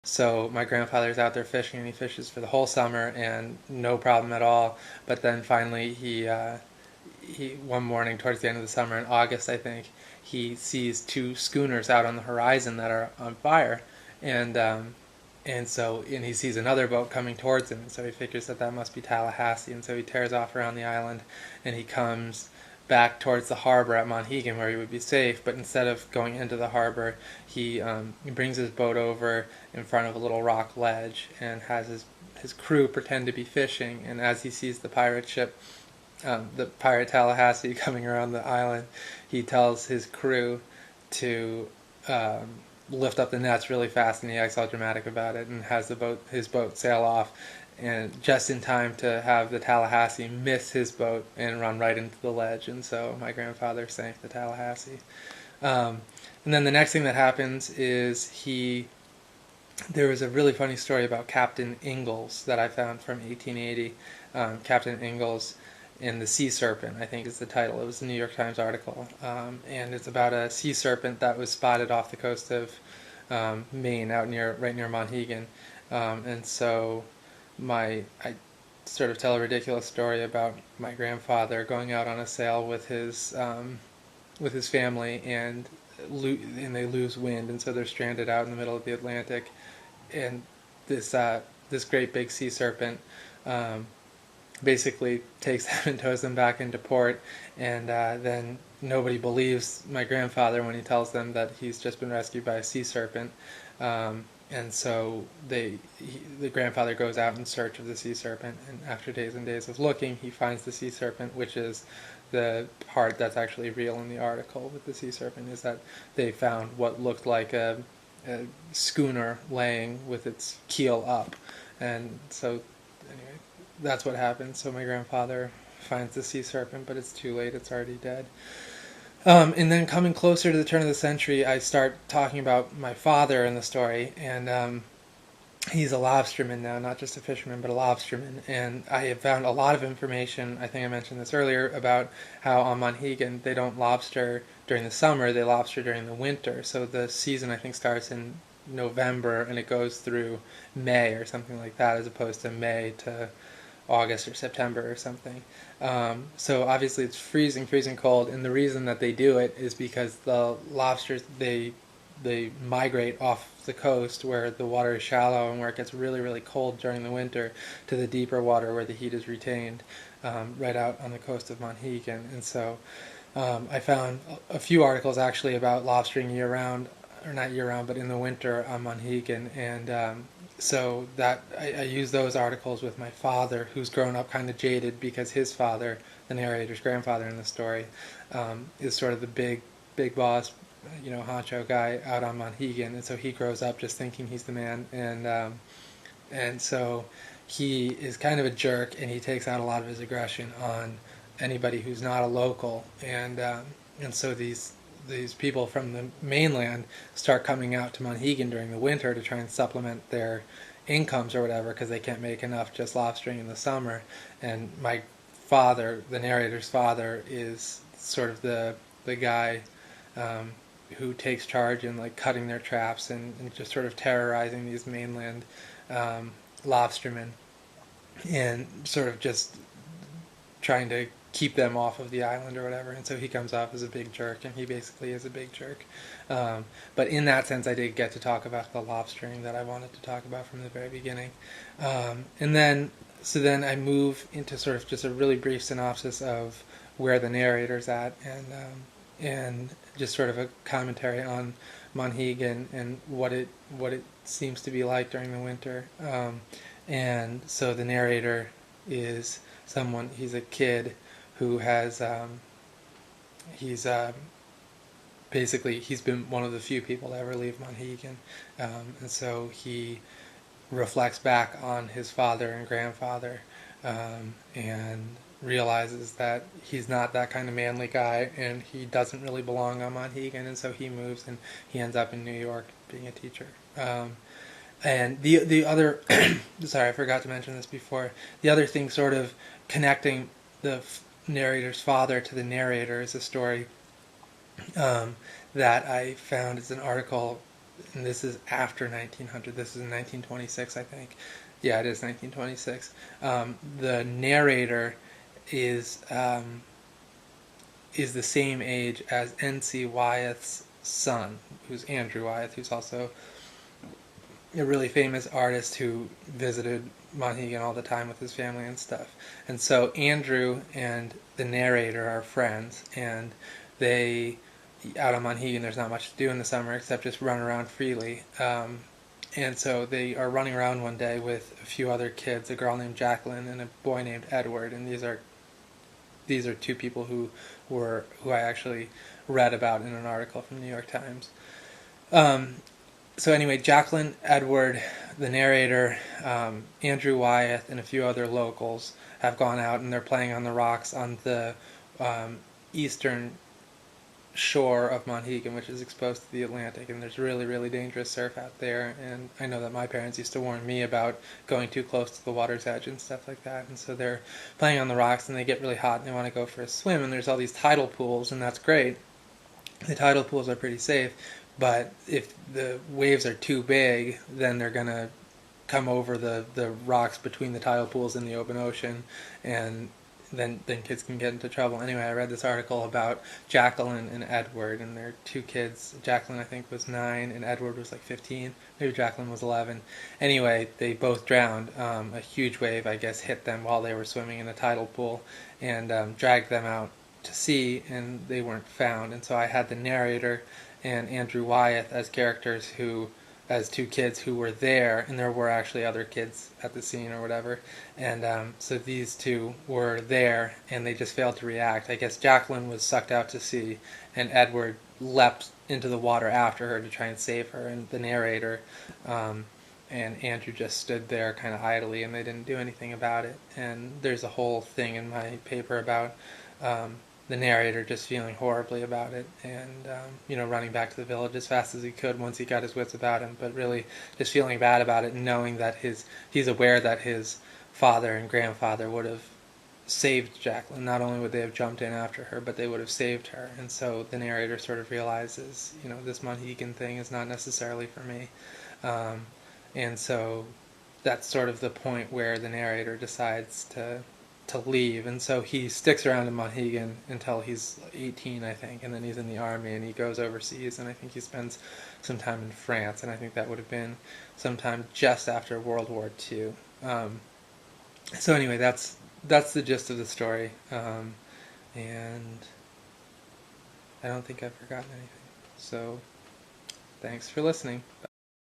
So my grandfather's out there fishing, and he fishes for the whole summer and no problem at all. But then finally he one morning towards the end of the summer in August, I think, he sees two schooners out on the horizon that are on fire, and and he sees another boat coming towards him, and so he figures that that must be Tallahassee, and so he tears off around the island, and he comes back towards the harbor at Monhegan where he would be safe. But instead of going into the harbor, he brings his boat over in front of a little rock ledge and has his crew pretend to be fishing. And as he sees the pirate ship, the pirate Tallahassee coming around the island, he tells his crew to lift up the nets really fast, and he acts all dramatic about it and has his boat sail off, and just in time to have the Tallahassee miss his boat and run right into the ledge, and so my grandfather sank the Tallahassee. Um, and then the next thing that happens is there was a really funny story about Captain Ingalls that I found from 1880. Captain Ingalls in the Sea Serpent, I think is the title. It was a New York Times article, and it's about a sea serpent that was spotted off the coast of Maine, right near Monhegan. And so I sort of tell a ridiculous story about my grandfather going out on a sail with his family, and they lose wind, and so they're stranded out in the middle of the Atlantic, and this great big sea serpent um, basically takes them and tows them back into port, and then nobody believes my grandfather when he tells them that he's just been rescued by a sea serpent. And so the grandfather goes out in search of the sea serpent, and after days and days of looking, he finds the sea serpent, which is the part that's actually real in the article with the sea serpent, is that they found what looked like a schooner laying with its keel up. And so anyway, that's what happened. So my grandfather finds the sea serpent, but it's too late, it's already dead. And then coming closer to the turn of the century, I start talking about my father in the story, and he's a lobsterman now, not just a fisherman, but a lobsterman. And I have found a lot of information, I think I mentioned this earlier, about how on Monhegan they don't lobster during the summer, they lobster during the winter. So the season, I think, starts in November and it goes through May or something like that, as opposed to May to August or September or something. So obviously it's freezing cold, and the reason that they do it is because the lobsters they migrate off the coast where the water is shallow and where it gets really cold during the winter to the deeper water where the heat is retained, right out on the coast of Monhegan. And so I found a few articles actually about lobstering year round, or not year round, but in the winter on Monhegan, and so that I use those articles with my father, who's grown up kind of jaded because his father, the narrator's grandfather in the story, is sort of the big boss, honcho guy out on Monhegan, and so he grows up just thinking he's the man, and so he is kind of a jerk, and he takes out a lot of his aggression on anybody who's not a local, and so these people from the mainland start coming out to Monhegan during the winter to try and supplement their incomes or whatever, because they can't make enough just lobstering in the summer. And my father, the narrator's father, is sort of the guy who takes charge in like cutting their traps and just sort of terrorizing these mainland lobstermen, and sort of just trying to keep them off of the island or whatever. And so he comes off as a big jerk, and he basically is a big jerk. But in that sense, I did get to talk about the lobstering that I wanted to talk about from the very beginning. So then I move into sort of just a really brief synopsis of where the narrator's at, and just sort of a commentary on Monhegan and what it seems to be like during the winter. And so the narrator is he's a kid who has basically he's been one of the few people to ever leave Monhegan, and so he reflects back on his father and grandfather, and realizes that he's not that kind of manly guy, and he doesn't really belong on Monhegan, and so he moves and he ends up in New York being a teacher. And the other, sorry, I forgot to mention this before. The other thing, sort of connecting the narrator's father to the narrator, is a story that I found. It's an article and this is after 1900. This is in 1926, I think. Yeah, it is 1926. The narrator is is the same age as N.C. Wyeth's son, who's Andrew Wyeth, who's also a really famous artist who visited Monhegan all the time with his family and stuff. And so Andrew and the narrator are friends, and they, out on Monhegan, there's not much to do in the summer except just run around freely. And so they are running around one day with a few other kids, a girl named Jacqueline and a boy named Edward, and these are two people who I actually read about in an article from the New York Times. So anyway, Jacqueline, Edward, the narrator, Andrew Wyeth, and a few other locals have gone out and they're playing on the rocks on the eastern shore of Monhegan, which is exposed to the Atlantic, and there's really, really dangerous surf out there. And I know that my parents used to warn me about going too close to the water's edge and stuff like that. And so they're playing on the rocks and they get really hot and they want to go for a swim, and there's all these tidal pools, and that's great. The tidal pools are pretty safe, but if the waves are too big, then they're going to come over the rocks between the tidal pools in the open ocean, and then kids can get into trouble. Anyway, I read this article about Jacqueline and Edward, and their two kids. Jacqueline, I think, was 9, and Edward was like 15. Maybe Jacqueline was 11. Anyway, they both drowned. A huge wave, I guess, hit them while they were swimming in a tidal pool and dragged them out to sea, and they weren't found. And so I had the narrator and Andrew Wyeth as characters as two kids who were there, and there were actually other kids at the scene or whatever, and so these two were there, and they just failed to react. I guess Jacqueline was sucked out to sea, and Edward leapt into the water after her to try and save her, and the narrator and Andrew just stood there kind of idly, and they didn't do anything about it. And there's a whole thing in my paper about the narrator just feeling horribly about it, and running back to the village as fast as he could once he got his wits about him, but really just feeling bad about it, and knowing that he's aware that his father and grandfather would have saved Jacqueline. Not only would they have jumped in after her, but they would have saved her. And so the narrator sort of realizes, this Monhegan thing is not necessarily for me. And so that's sort of the point where the narrator decides to leave, and so he sticks around in Monhegan until he's 18, I think, and then he's in the army and he goes overseas, and I think he spends some time in France, and I think that would have been sometime just after World War II. So anyway, that's the gist of the story, and I don't think I've forgotten anything. So thanks for listening.